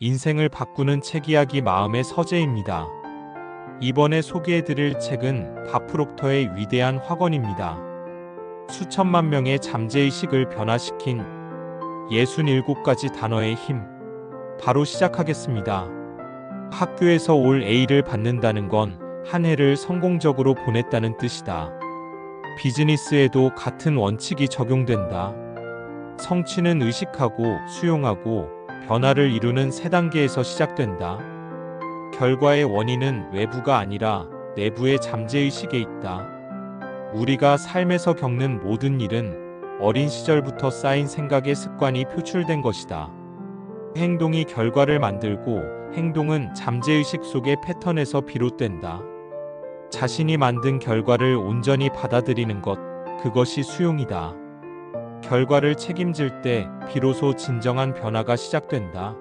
인생을 바꾸는 책 이야기 마음의 서재입니다. 이번에 소개해드릴 책은 바프록터의 위대한 학원입니다. 수천만 명의 잠재의식을 변화시킨 67가지 단어의 힘. 바로 시작하겠습니다. 학교에서 올 A를 받는다는 건 한 해를 성공적으로 보냈다는 뜻이다. 비즈니스에도 같은 원칙이 적용된다. 성취는 의식하고 수용하고 변화를 이루는 세 단계에서 시작된다. 결과의 원인은 외부가 아니라 내부의 잠재의식에 있다. 우리가 삶에서 겪는 모든 일은 어린 시절부터 쌓인 생각의 습관이 표출된 것이다. 행동이 결과를 만들고 행동은 잠재의식 속의 패턴에서 비롯된다. 자신이 만든 결과를 온전히 받아들이는 것, 그것이 수용이다. 결과를 책임질 때 비로소 진정한 변화가 시작된다.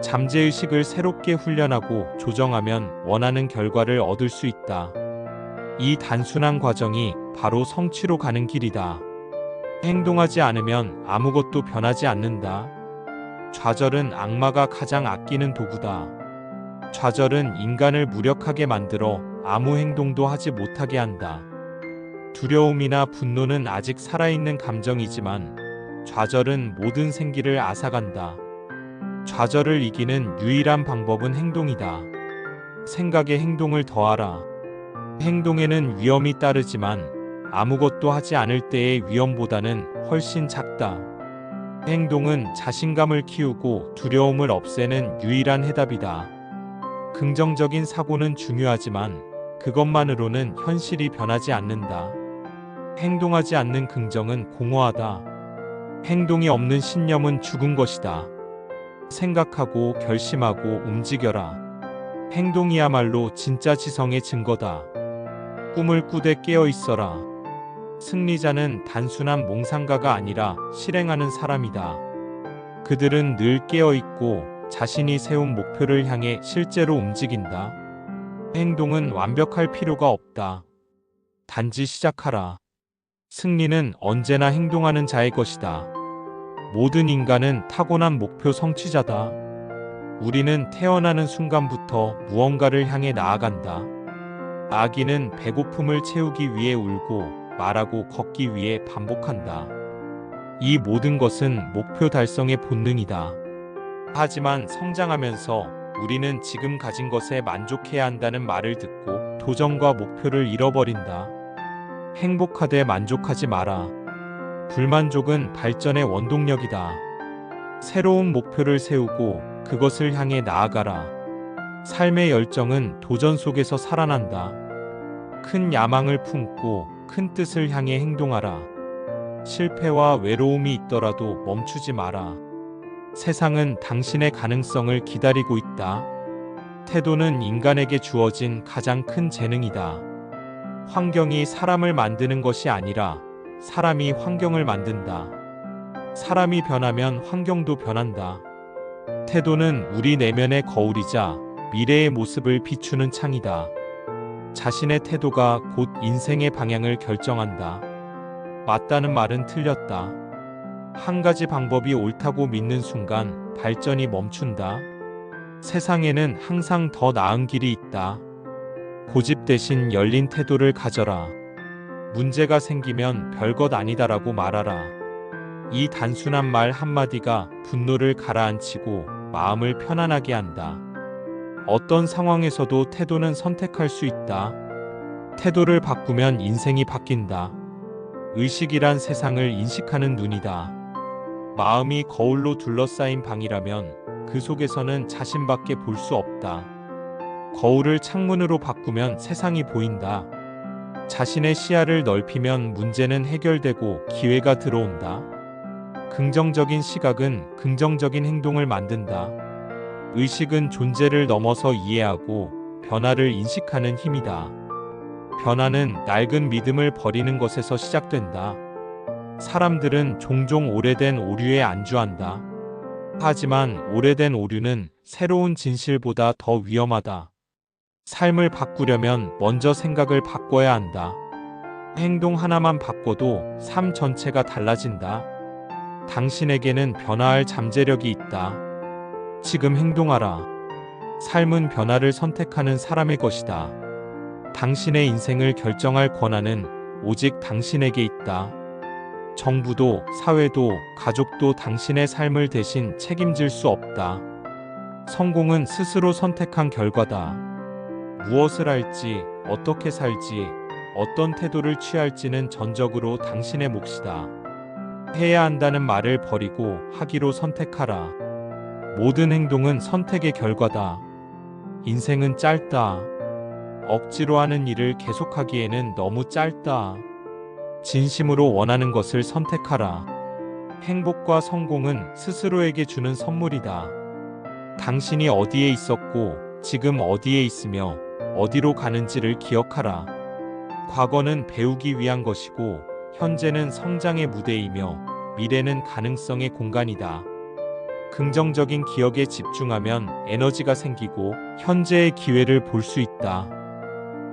잠재의식을 새롭게 훈련하고 조정하면 원하는 결과를 얻을 수 있다. 이 단순한 과정이 바로 성취로 가는 길이다. 행동하지 않으면 아무것도 변하지 않는다. 좌절은 악마가 가장 아끼는 도구다. 좌절은 인간을 무력하게 만들어 아무 행동도 하지 못하게 한다. 두려움이나 분노는 아직 살아있는 감정이지만 좌절은 모든 생기를 앗아간다. 좌절을 이기는 유일한 방법은 행동이다. 생각에 행동을 더하라. 행동에는 위험이 따르지만 아무것도 하지 않을 때의 위험보다는 훨씬 작다. 행동은 자신감을 키우고 두려움을 없애는 유일한 해답이다. 긍정적인 사고는 중요하지만 그것만으로는 현실이 변하지 않는다. 행동하지 않는 긍정은 공허하다. 행동이 없는 신념은 죽은 것이다. 생각하고 결심하고 움직여라. 행동이야말로 진짜 지성의 증거다. 꿈을 꾸되 깨어 있어라. 승리자는 단순한 몽상가가 아니라 실행하는 사람이다. 그들은 늘 깨어 있고 자신이 세운 목표를 향해 실제로 움직인다. 행동은 완벽할 필요가 없다. 단지 시작하라. 승리는 언제나 행동하는 자의 것이다. 모든 인간은 타고난 목표 성취자다. 우리는 태어나는 순간부터 무언가를 향해 나아간다. 아기는 배고픔을 채우기 위해 울고 말하고 걷기 위해 반복한다. 이 모든 것은 목표 달성의 본능이다. 하지만 성장하면서 우리는 지금 가진 것에 만족해야 한다는 말을 듣고 도전과 목표를 잃어버린다. 행복하되 만족하지 마라. 불만족은 발전의 원동력이다. 새로운 목표를 세우고 그것을 향해 나아가라. 삶의 열정은 도전 속에서 살아난다. 큰 야망을 품고 큰 뜻을 향해 행동하라. 실패와 외로움이 있더라도 멈추지 마라. 세상은 당신의 가능성을 기다리고 있다. 태도는 인간에게 주어진 가장 큰 재능이다. 환경이 사람을 만드는 것이 아니라 사람이 환경을 만든다. 사람이 변하면 환경도 변한다. 태도는 우리 내면의 거울이자 미래의 모습을 비추는 창이다. 자신의 태도가 곧 인생의 방향을 결정한다. 맞다는 말은 틀렸다. 한 가지 방법이 옳다고 믿는 순간 발전이 멈춘다. 세상에는 항상 더 나은 길이 있다. 고집 대신 열린 태도를 가져라. 문제가 생기면 별것 아니다라고 말하라. 이 단순한 말 한마디가 분노를 가라앉히고 마음을 편안하게 한다. 어떤 상황에서도 태도는 선택할 수 있다. 태도를 바꾸면 인생이 바뀐다. 의식이란 세상을 인식하는 눈이다. 마음이 거울로 둘러싸인 방이라면 그 속에서는 자신밖에 볼 수 없다. 거울을 창문으로 바꾸면 세상이 보인다. 자신의 시야를 넓히면 문제는 해결되고 기회가 들어온다. 긍정적인 시각은 긍정적인 행동을 만든다. 의식은 존재를 넘어서 이해하고 변화를 인식하는 힘이다. 변화는 낡은 믿음을 버리는 것에서 시작된다. 사람들은 종종 오래된 오류에 안주한다. 하지만 오래된 오류는 새로운 진실보다 더 위험하다. 삶을 바꾸려면 먼저 생각을 바꿔야 한다. 행동 하나만 바꿔도 삶 전체가 달라진다. 당신에게는 변화할 잠재력이 있다. 지금 행동하라. 삶은 변화를 선택하는 사람의 것이다. 당신의 인생을 결정할 권한은 오직 당신에게 있다. 정부도, 사회도, 가족도 당신의 삶을 대신 책임질 수 없다. 성공은 스스로 선택한 결과다. 무엇을 할지, 어떻게 살지, 어떤 태도를 취할지는 전적으로 당신의 몫이다. 해야 한다는 말을 버리고 하기로 선택하라. 모든 행동은 선택의 결과다. 인생은 짧다. 억지로 하는 일을 계속하기에는 너무 짧다. 진심으로 원하는 것을 선택하라. 행복과 성공은 스스로에게 주는 선물이다. 당신이 어디에 있었고, 지금 어디에 있으며, 어디로 가는지를 기억하라. 과거는 배우기 위한 것이고, 현재는 성장의 무대이며, 미래는 가능성의 공간이다. 긍정적인 기억에 집중하면 에너지가 생기고, 현재의 기회를 볼 수 있다.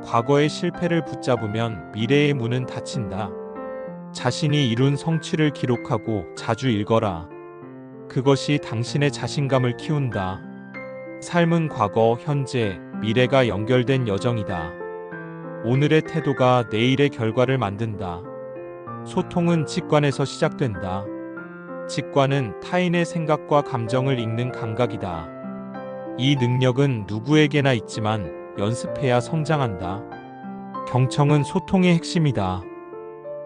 과거의 실패를 붙잡으면 미래의 문은 닫힌다. 자신이 이룬 성취를 기록하고 자주 읽어라. 그것이 당신의 자신감을 키운다. 삶은 과거, 현재, 미래가 연결된 여정이다. 오늘의 태도가 내일의 결과를 만든다. 소통은 직관에서 시작된다. 직관은 타인의 생각과 감정을 읽는 감각이다. 이 능력은 누구에게나 있지만 연습해야 성장한다. 경청은 소통의 핵심이다.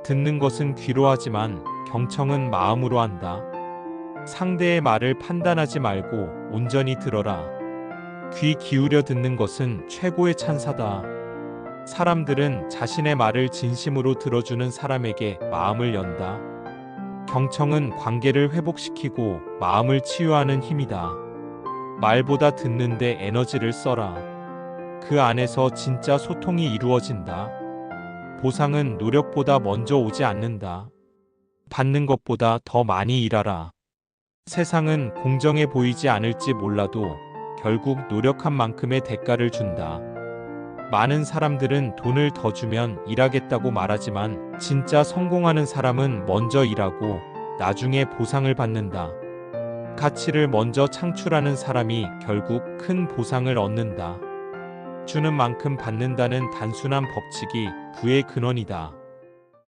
듣는 것은 귀로 하지만 경청은 마음으로 한다. 상대의 말을 판단하지 말고 온전히 들어라. 귀 기울여 듣는 것은 최고의 찬사다. 사람들은 자신의 말을 진심으로 들어주는 사람에게 마음을 연다. 경청은 관계를 회복시키고 마음을 치유하는 힘이다. 말보다 듣는데 에너지를 써라. 그 안에서 진짜 소통이 이루어진다. 보상은 노력보다 먼저 오지 않는다. 받는 것보다 더 많이 일하라. 세상은 공정해 보이지 않을지 몰라도 결국 노력한 만큼의 대가를 준다. 많은 사람들은 돈을 더 주면 일하겠다고 말하지만 진짜 성공하는 사람은 먼저 일하고 나중에 보상을 받는다. 가치를 먼저 창출하는 사람이 결국 큰 보상을 얻는다. 주는 만큼 받는다는 단순한 법칙이 부의 근원이다.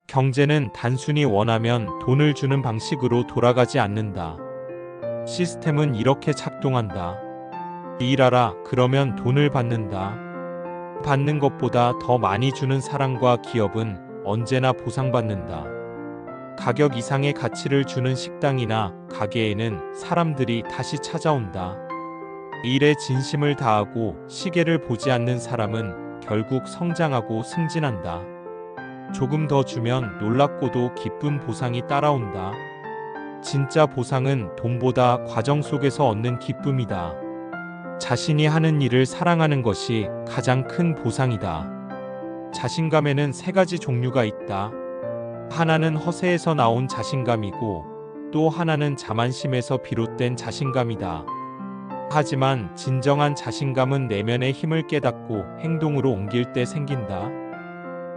경제는 단순히 원하면 돈을 주는 방식으로 돌아가지 않는다. 시스템은 이렇게 작동한다. 일하라, 그러면 돈을 받는다. 받는 것보다 더 많이 주는 사람과 기업은 언제나 보상받는다. 가격 이상의 가치를 주는 식당이나 가게에는 사람들이 다시 찾아온다. 일에 진심을 다하고 시계를 보지 않는 사람은 결국 성장하고 승진한다. 조금 더 주면 놀랍고도 기쁜 보상이 따라온다. 진짜 보상은 돈보다 과정 속에서 얻는 기쁨이다. 자신이 하는 일을 사랑하는 것이 가장 큰 보상이다. 자신감에는 세 가지 종류가 있다. 하나는 허세에서 나온 자신감이고 또 하나는 자만심에서 비롯된 자신감이다. 하지만 진정한 자신감은 내면의 힘을 깨닫고 행동으로 옮길 때 생긴다.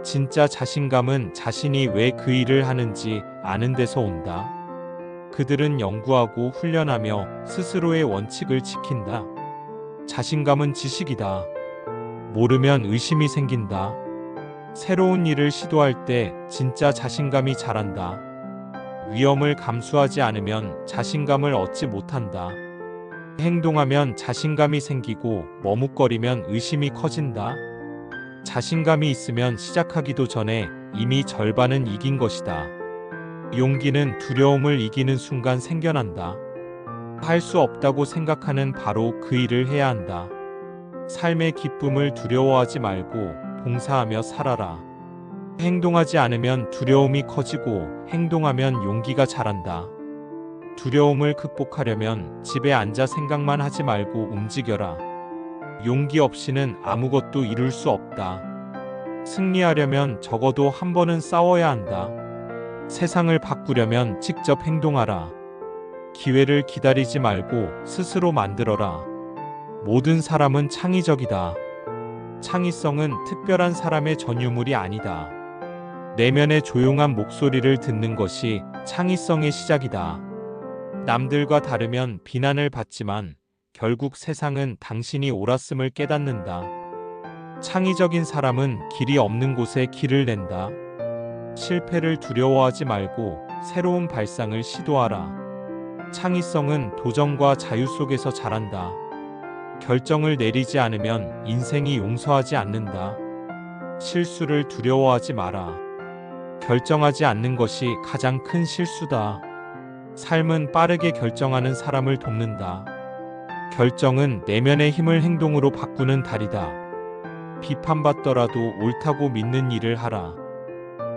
진짜 자신감은 자신이 왜 그 일을 하는지 아는 데서 온다. 그들은 연구하고 훈련하며 스스로의 원칙을 지킨다. 자신감은 지식이다. 모르면 의심이 생긴다. 새로운 일을 시도할 때 진짜 자신감이 자란다. 위험을 감수하지 않으면 자신감을 얻지 못한다. 행동하면 자신감이 생기고 머뭇거리면 의심이 커진다. 자신감이 있으면 시작하기도 전에 이미 절반은 이긴 것이다. 용기는 두려움을 이기는 순간 생겨난다. 할 수 없다고 생각하는 바로 그 일을 해야 한다. 삶의 기쁨을 두려워하지 말고 봉사하며 살아라. 행동하지 않으면 두려움이 커지고 행동하면 용기가 자란다. 두려움을 극복하려면 집에 앉아 생각만 하지 말고 움직여라. 용기 없이는 아무것도 이룰 수 없다. 승리하려면 적어도 한 번은 싸워야 한다. 세상을 바꾸려면 직접 행동하라. 기회를 기다리지 말고 스스로 만들어라. 모든 사람은 창의적이다. 창의성은 특별한 사람의 전유물이 아니다. 내면의 조용한 목소리를 듣는 것이 창의성의 시작이다. 남들과 다르면 비난을 받지만 결국 세상은 당신이 옳았음을 깨닫는다. 창의적인 사람은 길이 없는 곳에 길을 낸다. 실패를 두려워하지 말고 새로운 발상을 시도하라. 창의성은 도전과 자유 속에서 자란다. 결정을 내리지 않으면 인생이 용서하지 않는다. 실수를 두려워하지 마라. 결정하지 않는 것이 가장 큰 실수다. 삶은 빠르게 결정하는 사람을 돕는다. 결정은 내면의 힘을 행동으로 바꾸는 달이다. 비판받더라도 옳다고 믿는 일을 하라.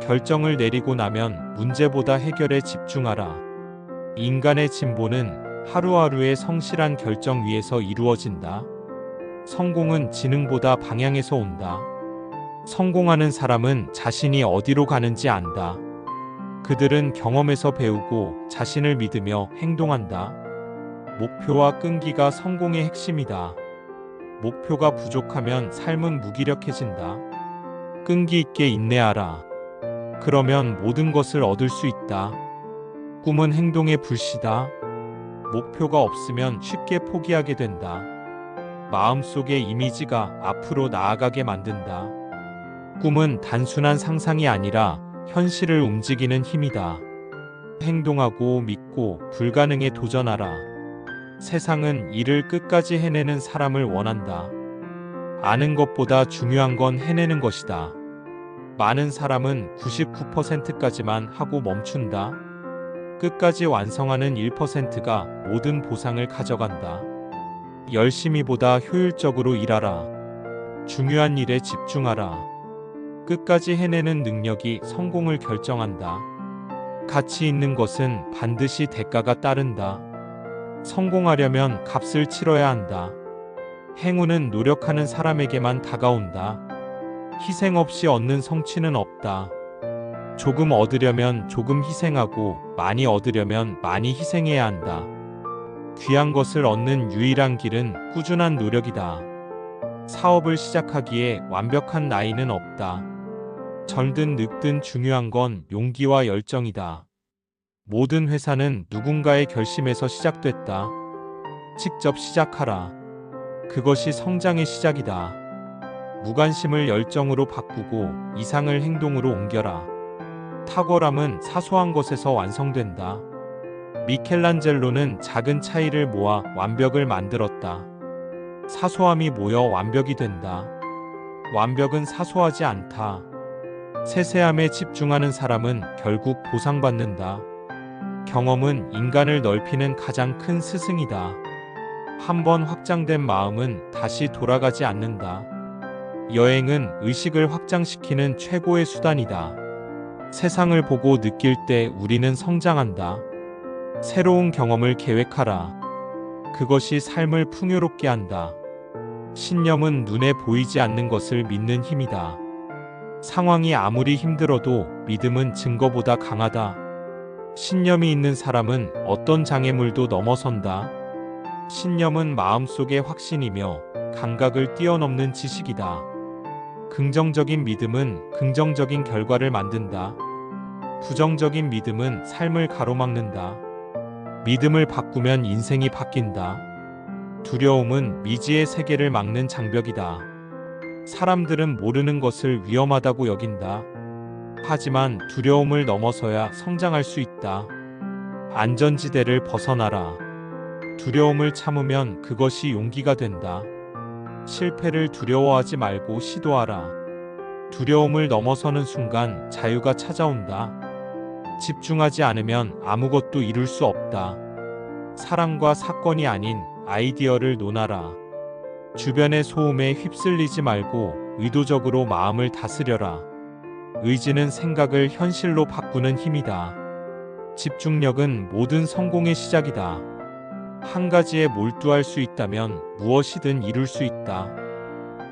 결정을 내리고 나면 문제보다 해결에 집중하라. 인간의 진보는 하루하루의 성실한 결정 위에서 이루어진다. 성공은 지능보다 방향에서 온다. 성공하는 사람은 자신이 어디로 가는지 안다. 그들은 경험에서 배우고 자신을 믿으며 행동한다. 목표와 끈기가 성공의 핵심이다. 목표가 부족하면 삶은 무기력해진다. 끈기 있게 인내하라. 그러면 모든 것을 얻을 수 있다. 꿈은 행동의 불씨다. 목표가 없으면 쉽게 포기하게 된다. 마음속의 이미지가 앞으로 나아가게 만든다. 꿈은 단순한 상상이 아니라 현실을 움직이는 힘이다. 행동하고 믿고 불가능에 도전하라. 세상은 일을 끝까지 해내는 사람을 원한다. 아는 것보다 중요한 건 해내는 것이다. 많은 사람은 99%까지만 하고 멈춘다. 끝까지 완성하는 1%가 모든 보상을 가져간다. 열심히보다 효율적으로 일하라. 중요한 일에 집중하라. 끝까지 해내는 능력이 성공을 결정한다. 가치 있는 것은 반드시 대가가 따른다. 성공하려면 값을 치러야 한다. 행운은 노력하는 사람에게만 다가온다. 희생 없이 얻는 성취는 없다. 조금 얻으려면 조금 희생하고 많이 얻으려면 많이 희생해야 한다. 귀한 것을 얻는 유일한 길은 꾸준한 노력이다. 사업을 시작하기에 완벽한 나이는 없다. 젊든 늙든 중요한 건 용기와 열정이다. 모든 회사는 누군가의 결심에서 시작됐다. 직접 시작하라. 그것이 성장의 시작이다. 무관심을 열정으로 바꾸고 이상을 행동으로 옮겨라. 탁월함은 사소한 것에서 완성된다. 미켈란젤로는 작은 차이를 모아 완벽을 만들었다. 사소함이 모여 완벽이 된다. 완벽은 사소하지 않다. 세세함에 집중하는 사람은 결국 보상받는다. 경험은 인간을 넓히는 가장 큰 스승이다. 한번 확장된 마음은 다시 돌아가지 않는다. 여행은 의식을 확장시키는 최고의 수단이다. 세상을 보고 느낄 때 우리는 성장한다. 새로운 경험을 계획하라. 그것이 삶을 풍요롭게 한다. 신념은 눈에 보이지 않는 것을 믿는 힘이다. 상황이 아무리 힘들어도 믿음은 증거보다 강하다. 신념이 있는 사람은 어떤 장애물도 넘어선다. 신념은 마음속의 확신이며 감각을 뛰어넘는 지식이다. 긍정적인 믿음은 긍정적인 결과를 만든다. 부정적인 믿음은 삶을 가로막는다. 믿음을 바꾸면 인생이 바뀐다. 두려움은 미지의 세계를 막는 장벽이다. 사람들은 모르는 것을 위험하다고 여긴다. 하지만 두려움을 넘어서야 성장할 수 있다. 안전지대를 벗어나라. 두려움을 참으면 그것이 용기가 된다. 실패를 두려워하지 말고 시도하라. 두려움을 넘어서는 순간 자유가 찾아온다. 집중하지 않으면 아무것도 이룰 수 없다. 사랑과 사건이 아닌 아이디어를 논하라. 주변의 소음에 휩쓸리지 말고 의도적으로 마음을 다스려라. 의지는 생각을 현실로 바꾸는 힘이다. 집중력은 모든 성공의 시작이다. 한 가지에 몰두할 수 있다면 무엇이든 이룰 수 있다.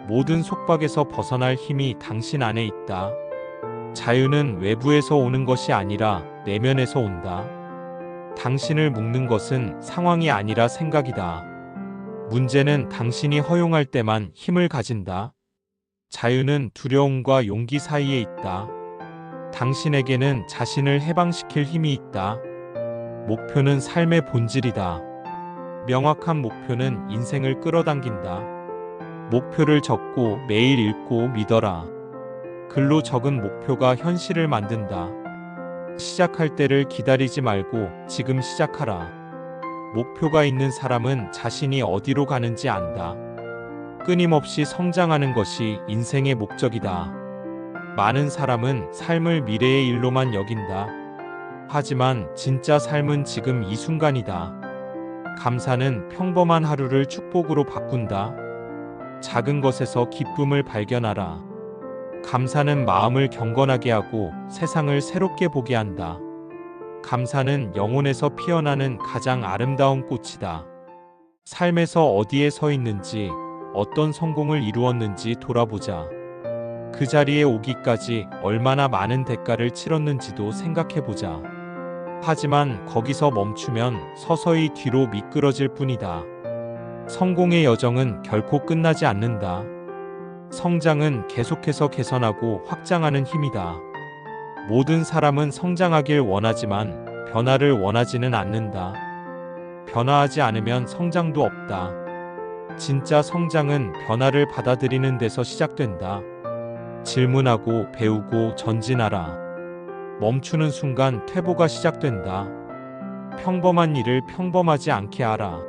모든 속박에서 벗어날 힘이 당신 안에 있다. 자유는 외부에서 오는 것이 아니라 내면에서 온다. 당신을 묶는 것은 상황이 아니라 생각이다. 문제는 당신이 허용할 때만 힘을 가진다. 자유는 두려움과 용기 사이에 있다. 당신에게는 자신을 해방시킬 힘이 있다. 목표는 삶의 본질이다. 명확한 목표는 인생을 끌어당긴다. 목표를 적고 매일 읽고 믿어라. 글로 적은 목표가 현실을 만든다. 시작할 때를 기다리지 말고 지금 시작하라. 목표가 있는 사람은 자신이 어디로 가는지 안다. 끊임없이 성장하는 것이 인생의 목적이다. 많은 사람은 삶을 미래의 일로만 여긴다. 하지만 진짜 삶은 지금 이 순간이다. 감사는 평범한 하루를 축복으로 바꾼다. 작은 것에서 기쁨을 발견하라. 감사는 마음을 경건하게 하고 세상을 새롭게 보게 한다. 감사는 영혼에서 피어나는 가장 아름다운 꽃이다. 삶에서 어디에 서 있는지, 어떤 성공을 이루었는지 돌아보자. 그 자리에 오기까지 얼마나 많은 대가를 치렀는지도 생각해보자. 하지만 거기서 멈추면 서서히 뒤로 미끄러질 뿐이다. 성공의 여정은 결코 끝나지 않는다. 성장은 계속해서 개선하고 확장하는 힘이다. 모든 사람은 성장하길 원하지만 변화를 원하지는 않는다. 변화하지 않으면 성장도 없다. 진짜 성장은 변화를 받아들이는 데서 시작된다. 질문하고 배우고 전진하라. 멈추는 순간 퇴보가 시작된다. 평범한 일을 평범하지 않게 하라.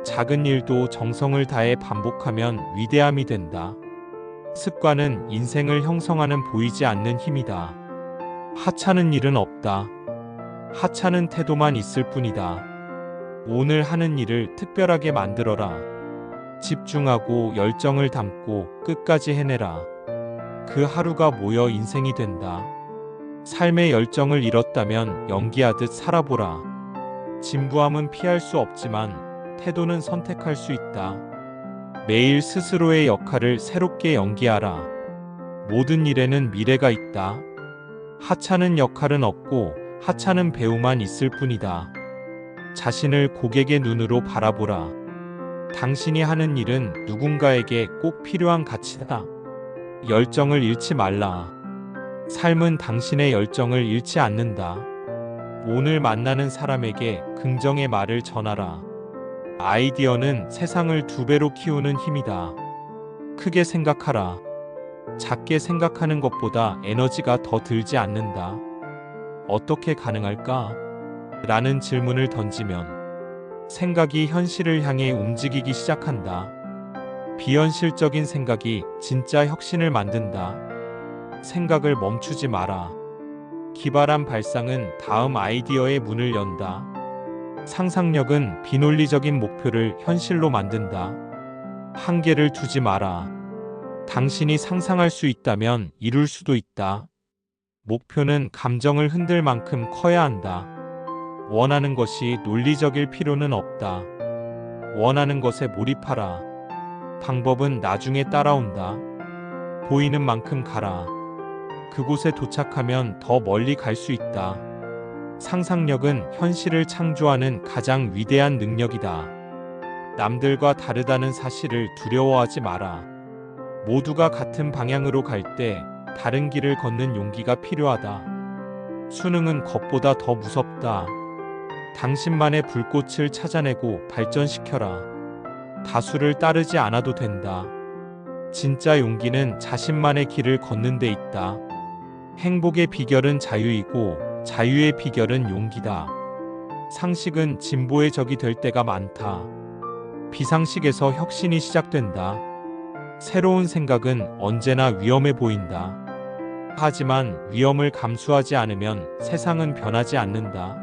작은 일도 정성을 다해 반복하면 위대함이 된다. 습관은 인생을 형성하는 보이지 않는 힘이다. 하찮은 일은 없다. 하찮은 태도만 있을 뿐이다. 오늘 하는 일을 특별하게 만들어라. 집중하고 열정을 담고 끝까지 해내라. 그 하루가 모여 인생이 된다. 삶의 열정을 잃었다면 연기하듯 살아보라. 진부함은 피할 수 없지만 태도는 선택할 수 있다. 매일 스스로의 역할을 새롭게 연기하라. 모든 일에는 미래가 있다. 하찮은 역할은 없고 하찮은 배우만 있을 뿐이다. 자신을 고객의 눈으로 바라보라. 당신이 하는 일은 누군가에게 꼭 필요한 가치다. 열정을 잃지 말라. 삶은 당신의 열정을 잃지 않는다. 오늘 만나는 사람에게 긍정의 말을 전하라. 아이디어는 세상을 2배로 키우는 힘이다. 크게 생각하라. 작게 생각하는 것보다 에너지가 더 들지 않는다. 어떻게 가능할까? 라는 질문을 던지면 생각이 현실을 향해 움직이기 시작한다. 비현실적인 생각이 진짜 혁신을 만든다. 생각을 멈추지 마라. 기발한 발상은 다음 아이디어의 문을 연다. 상상력은 비논리적인 목표를 현실로 만든다. 한계를 두지 마라. 당신이 상상할 수 있다면 이룰 수도 있다. 목표는 감정을 흔들 만큼 커야 한다. 원하는 것이 논리적일 필요는 없다. 원하는 것에 몰입하라. 방법은 나중에 따라온다. 보이는 만큼 가라. 그곳에 도착하면 더 멀리 갈 수 있다. 상상력은 현실을 창조하는 가장 위대한 능력이다. 남들과 다르다는 사실을 두려워하지 마라. 모두가 같은 방향으로 갈 때 다른 길을 걷는 용기가 필요하다. 수능은 겁보다 더 무섭다. 당신만의 불꽃을 찾아내고 발전시켜라. 다수를 따르지 않아도 된다. 진짜 용기는 자신만의 길을 걷는 데 있다. 행복의 비결은 자유이고 자유의 비결은 용기다. 상식은 진보의 적이 될 때가 많다. 비상식에서 혁신이 시작된다. 새로운 생각은 언제나 위험해 보인다. 하지만 위험을 감수하지 않으면 세상은 변하지 않는다.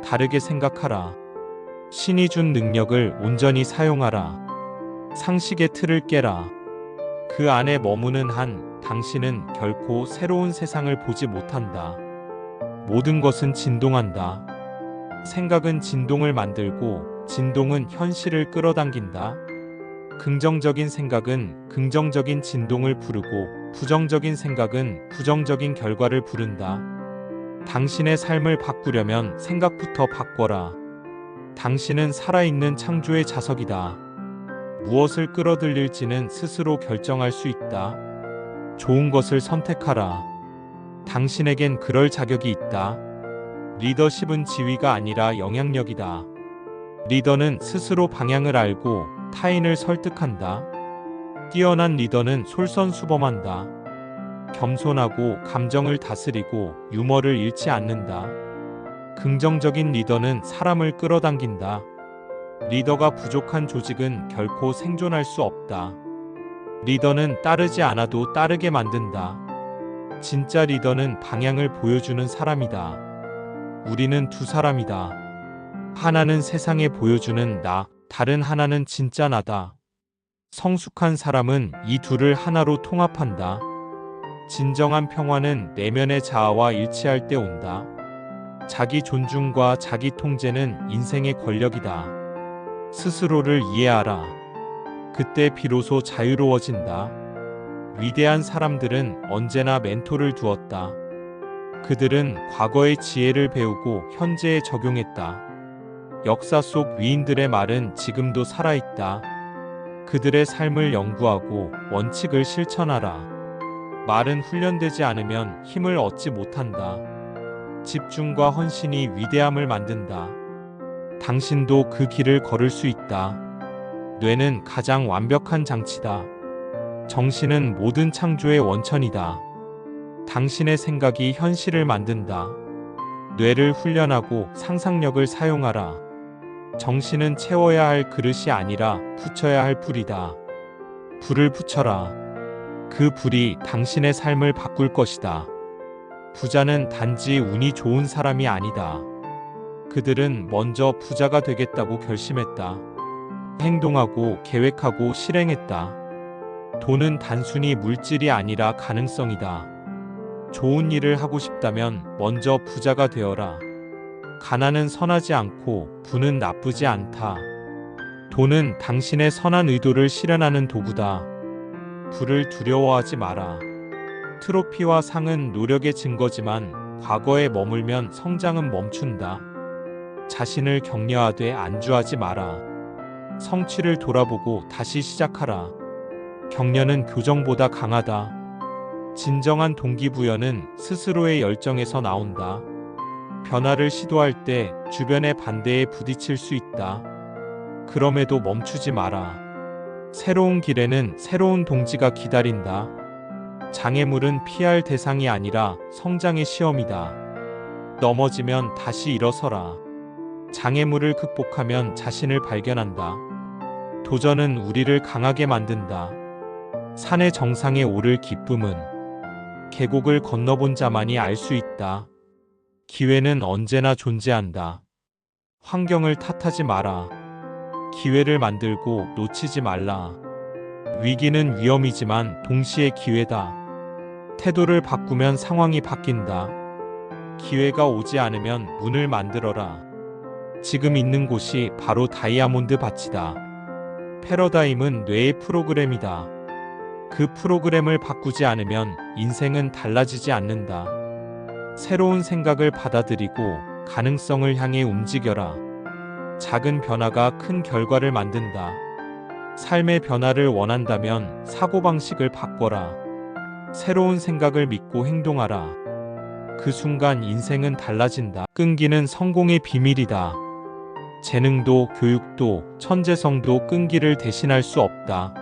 다르게 생각하라. 신이 준 능력을 온전히 사용하라. 상식의 틀을 깨라. 그 안에 머무는 한 당신은 결코 새로운 세상을 보지 못한다. 모든 것은 진동한다. 생각은 진동을 만들고 진동은 현실을 끌어당긴다. 긍정적인 생각은 긍정적인 진동을 부르고 부정적인 생각은 부정적인 결과를 부른다. 당신의 삶을 바꾸려면 생각부터 바꿔라. 당신은 살아있는 창조의 자석이다. 무엇을 끌어들일지는 스스로 결정할 수 있다. 좋은 것을 선택하라. 당신에겐 그럴 자격이 있다. 리더십은 지위가 아니라 영향력이다. 리더는 스스로 방향을 알고 타인을 설득한다. 뛰어난 리더는 솔선수범한다. 겸손하고 감정을 다스리고 유머를 잃지 않는다. 긍정적인 리더는 사람을 끌어당긴다. 리더가 부족한 조직은 결코 생존할 수 없다. 리더는 따르지 않아도 따르게 만든다. 진짜 리더는 방향을 보여주는 사람이다. 우리는 두 사람이다. 하나는 세상에 보여주는 나, 다른 하나는 진짜 나다. 성숙한 사람은 이 둘을 하나로 통합한다. 진정한 평화는 내면의 자아와 일치할 때 온다. 자기 존중과 자기 통제는 인생의 권력이다. 스스로를 이해하라. 그때 비로소 자유로워진다. 위대한 사람들은 언제나 멘토를 두었다. 그들은 과거의 지혜를 배우고 현재에 적용했다. 역사 속 위인들의 말은 지금도 살아있다. 그들의 삶을 연구하고 원칙을 실천하라. 말은 훈련되지 않으면 힘을 얻지 못한다. 집중과 헌신이 위대함을 만든다. 당신도 그 길을 걸을 수 있다. 뇌는 가장 완벽한 장치다. 정신은 모든 창조의 원천이다. 당신의 생각이 현실을 만든다. 뇌를 훈련하고 상상력을 사용하라. 정신은 채워야 할 그릇이 아니라 붙여야 할 불이다. 불을 붙여라. 그 불이 당신의 삶을 바꿀 것이다. 부자는 단지 운이 좋은 사람이 아니다. 그들은 먼저 부자가 되겠다고 결심했다. 행동하고 계획하고 실행했다. 돈은 단순히 물질이 아니라 가능성이다. 좋은 일을 하고 싶다면 먼저 부자가 되어라. 가난은 선하지 않고 부는 나쁘지 않다. 돈은 당신의 선한 의도를 실현하는 도구다. 부를 두려워하지 마라. 트로피와 상은 노력의 증거지만 과거에 머물면 성장은 멈춘다. 자신을 격려하되 안주하지 마라. 성취를 돌아보고 다시 시작하라. 격려는 교정보다 강하다. 진정한 동기부여는 스스로의 열정에서 나온다. 변화를 시도할 때 주변의 반대에 부딪힐 수 있다. 그럼에도 멈추지 마라. 새로운 길에는 새로운 동지가 기다린다. 장애물은 피할 대상이 아니라 성장의 시험이다. 넘어지면 다시 일어서라. 장애물을 극복하면 자신을 발견한다. 도전은 우리를 강하게 만든다. 산의 정상에 오를 기쁨은 계곡을 건너본 자만이 알 수 있다. 기회는 언제나 존재한다. 환경을 탓하지 마라. 기회를 만들고 놓치지 말라. 위기는 위험이지만 동시에 기회다. 태도를 바꾸면 상황이 바뀐다. 기회가 오지 않으면 문을 만들어라. 지금 있는 곳이 바로 다이아몬드 밭이다. 패러다임은 뇌의 프로그램이다. 그 프로그램을 바꾸지 않으면 인생은 달라지지 않는다. 새로운 생각을 받아들이고 가능성을 향해 움직여라. 작은 변화가 큰 결과를 만든다. 삶의 변화를 원한다면 사고방식을 바꿔라. 새로운 생각을 믿고 행동하라. 그 순간 인생은 달라진다. 끈기는 성공의 비밀이다. 재능도 교육도 천재성도 끈기를 대신할 수 없다.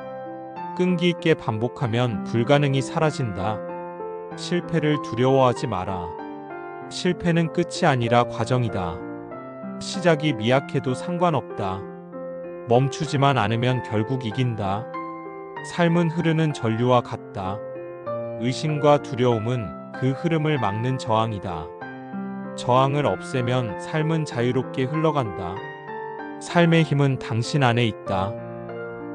끈기 있게 반복하면 불가능이 사라진다. 실패를 두려워하지 마라. 실패는 끝이 아니라 과정이다. 시작이 미약해도 상관없다. 멈추지만 않으면 결국 이긴다. 삶은 흐르는 전류와 같다. 의심과 두려움은 그 흐름을 막는 저항이다. 저항을 없애면 삶은 자유롭게 흘러간다. 삶의 힘은 당신 안에 있다.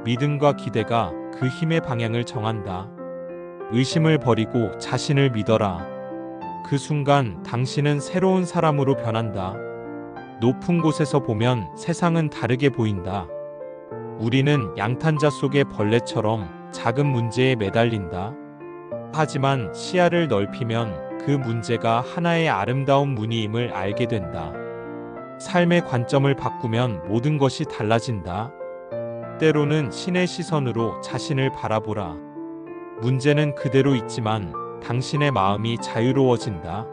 믿음과 기대가 그 힘의 방향을 정한다. 의심을 버리고 자신을 믿어라. 그 순간 당신은 새로운 사람으로 변한다. 높은 곳에서 보면 세상은 다르게 보인다. 우리는 양탄자 속의 벌레처럼 작은 문제에 매달린다. 하지만 시야를 넓히면 그 문제가 하나의 아름다운 무늬임을 알게 된다. 삶의 관점을 바꾸면 모든 것이 달라진다. 때로는 신의 시선으로 자신을 바라보라. 문제는 그대로 있지만 당신의 마음이 자유로워진다.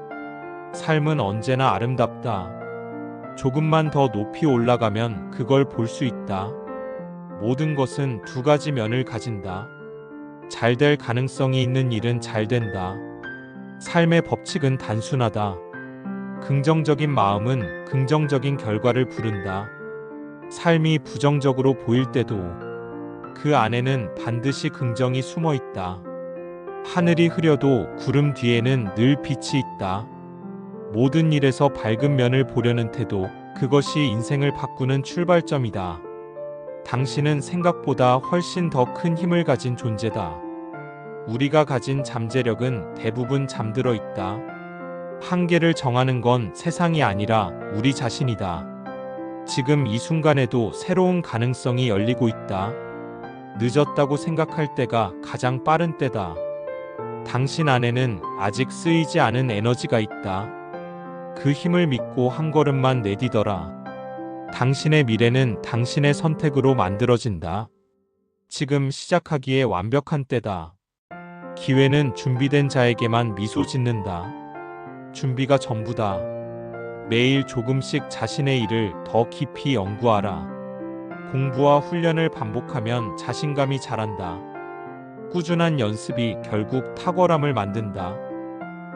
삶은 언제나 아름답다. 조금만 더 높이 올라가면 그걸 볼 수 있다. 모든 것은 두 가지 면을 가진다. 잘 될 가능성이 있는 일은 잘 된다. 삶의 법칙은 단순하다. 긍정적인 마음은 긍정적인 결과를 부른다. 삶이 부정적으로 보일 때도 그 안에는 반드시 긍정이 숨어 있다. 하늘이 흐려도 구름 뒤에는 늘 빛이 있다. 모든 일에서 밝은 면을 보려는 태도, 그것이 인생을 바꾸는 출발점이다. 당신은 생각보다 훨씬 더 큰 힘을 가진 존재다. 우리가 가진 잠재력은 대부분 잠들어 있다. 한계를 정하는 건 세상이 아니라 우리 자신이다. 지금 이 순간에도 새로운 가능성이 열리고 있다. 늦었다고 생각할 때가 가장 빠른 때다. 당신 안에는 아직 쓰이지 않은 에너지가 있다. 그 힘을 믿고 한 걸음만 내디뎌라. 당신의 미래는 당신의 선택으로 만들어진다. 지금 시작하기에 완벽한 때다. 기회는 준비된 자에게만 미소 짓는다. 준비가 전부다. 매일 조금씩 자신의 일을 더 깊이 연구하라. 공부와 훈련을 반복하면 자신감이 자란다. 꾸준한 연습이 결국 탁월함을 만든다.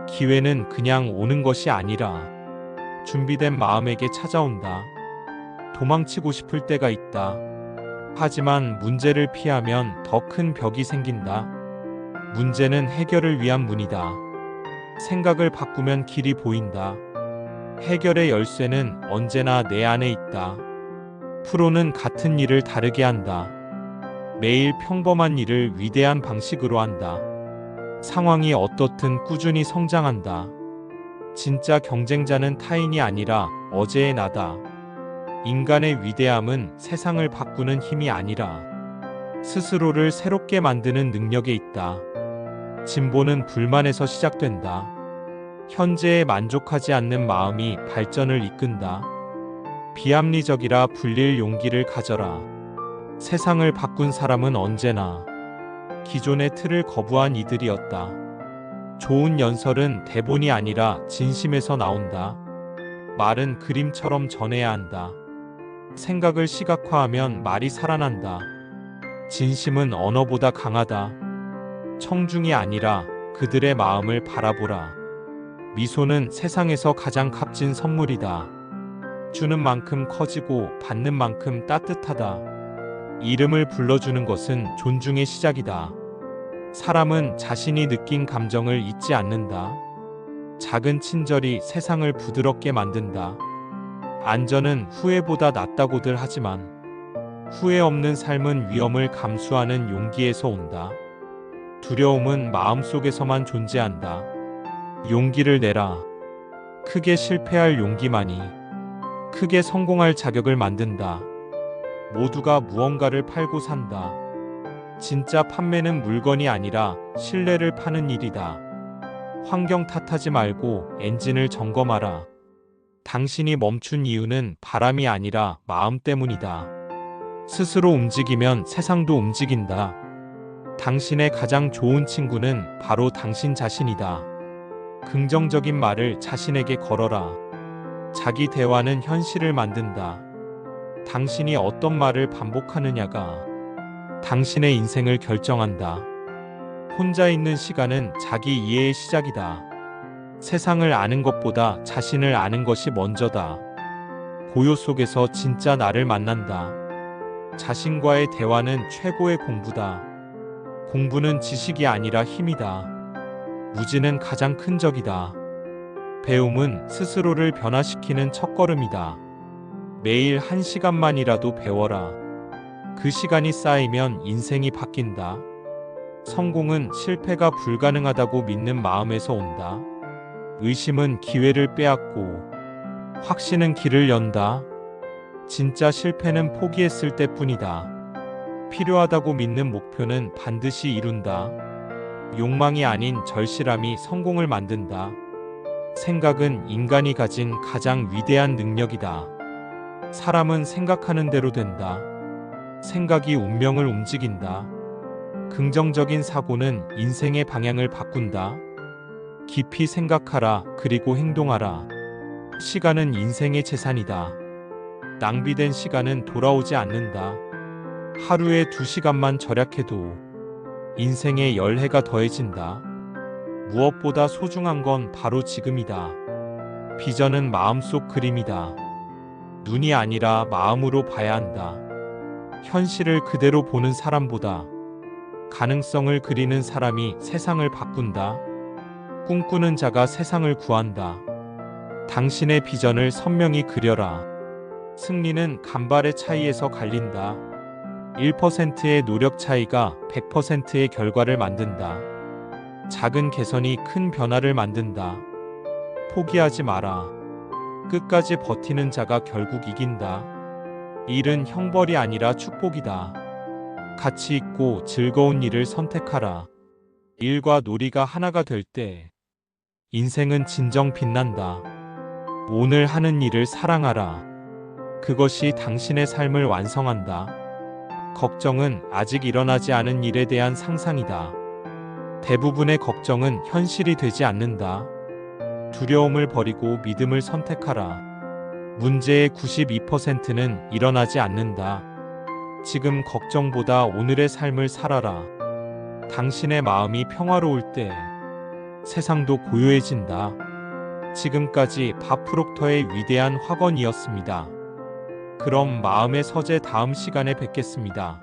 기회는 그냥 오는 것이 아니라 준비된 마음에게 찾아온다. 도망치고 싶을 때가 있다. 하지만 문제를 피하면 더 큰 벽이 생긴다. 문제는 해결을 위한 문이다. 생각을 바꾸면 길이 보인다. 해결의 열쇠는 언제나 내 안에 있다. 프로는 같은 일을 다르게 한다. 매일 평범한 일을 위대한 방식으로 한다. 상황이 어떻든 꾸준히 성장한다. 진짜 경쟁자는 타인이 아니라 어제의 나다. 인간의 위대함은 세상을 바꾸는 힘이 아니라 스스로를 새롭게 만드는 능력에 있다. 진보는 불만에서 시작된다. 현재에 만족하지 않는 마음이 발전을 이끈다. 비합리적이라 불릴 용기를 가져라. 세상을 바꾼 사람은 언제나 기존의 틀을 거부한 이들이었다. 좋은 연설은 대본이 아니라 진심에서 나온다. 말은 그림처럼 전해야 한다. 생각을 시각화하면 말이 살아난다. 진심은 언어보다 강하다. 청중이 아니라 그들의 마음을 바라보라. 미소는 세상에서 가장 값진 선물이다. 주는 만큼 커지고 받는 만큼 따뜻하다. 이름을 불러주는 것은 존중의 시작이다. 사람은 자신이 느낀 감정을 잊지 않는다. 작은 친절이 세상을 부드럽게 만든다. 안전은 후회보다 낫다고들 하지만 후회 없는 삶은 위험을 감수하는 용기에서 온다. 두려움은 마음속에서만 존재한다. 용기를 내라. 크게 실패할 용기만이 크게 성공할 자격을 만든다. 모두가 무언가를 팔고 산다. 진짜 판매는 물건이 아니라 신뢰를 파는 일이다. 환경 탓하지 말고 엔진을 점검하라. 당신이 멈춘 이유는 바람이 아니라 마음 때문이다. 스스로 움직이면 세상도 움직인다. 당신의 가장 좋은 친구는 바로 당신 자신이다. 긍정적인 말을 자신에게 걸어라. 자기 대화는 현실을 만든다. 당신이 어떤 말을 반복하느냐가 당신의 인생을 결정한다. 혼자 있는 시간은 자기 이해의 시작이다. 세상을 아는 것보다 자신을 아는 것이 먼저다. 고요 속에서 진짜 나를 만난다. 자신과의 대화는 최고의 공부다. 공부는 지식이 아니라 힘이다. 무지는 가장 큰 적이다. 배움은 스스로를 변화시키는 첫걸음이다. 매일 1시간만이라도 배워라. 그 시간이 쌓이면 인생이 바뀐다. 성공은 실패가 불가능하다고 믿는 마음에서 온다. 의심은 기회를 빼앗고 확신은 길을 연다. 진짜 실패는 포기했을 때뿐이다. 필요하다고 믿는 목표는 반드시 이룬다. 욕망이 아닌 절실함이 성공을 만든다. 생각은 인간이 가진 가장 위대한 능력이다. 사람은 생각하는 대로 된다. 생각이 운명을 움직인다. 긍정적인 사고는 인생의 방향을 바꾼다. 깊이 생각하라. 그리고 행동하라. 시간은 인생의 재산이다. 낭비된 시간은 돌아오지 않는다. 하루에 2시간만 절약해도 인생의 열해가 더해진다. 무엇보다 소중한 건 바로 지금이다. 비전은 마음속 그림이다. 눈이 아니라 마음으로 봐야 한다. 현실을 그대로 보는 사람보다 가능성을 그리는 사람이 세상을 바꾼다. 꿈꾸는 자가 세상을 구한다. 당신의 비전을 선명히 그려라. 승리는 간발의 차이에서 갈린다. 1%의 노력 차이가 100%의 결과를 만든다. 작은 개선이 큰 변화를 만든다. 포기하지 마라. 끝까지 버티는 자가 결국 이긴다. 일은 형벌이 아니라 축복이다. 가치 있고 즐거운 일을 선택하라. 일과 놀이가 하나가 될 때 인생은 진정 빛난다. 오늘 하는 일을 사랑하라. 그것이 당신의 삶을 완성한다. 걱정은 아직 일어나지 않은 일에 대한 상상이다. 대부분의 걱정은 현실이 되지 않는다. 두려움을 버리고 믿음을 선택하라. 문제의 92%는 일어나지 않는다. 지금 걱정보다 오늘의 삶을 살아라. 당신의 마음이 평화로울 때 세상도 고요해진다. 지금까지 바프록터의 위대한 확언이었습니다. 그럼 마음의 서재 다음 시간에 뵙겠습니다.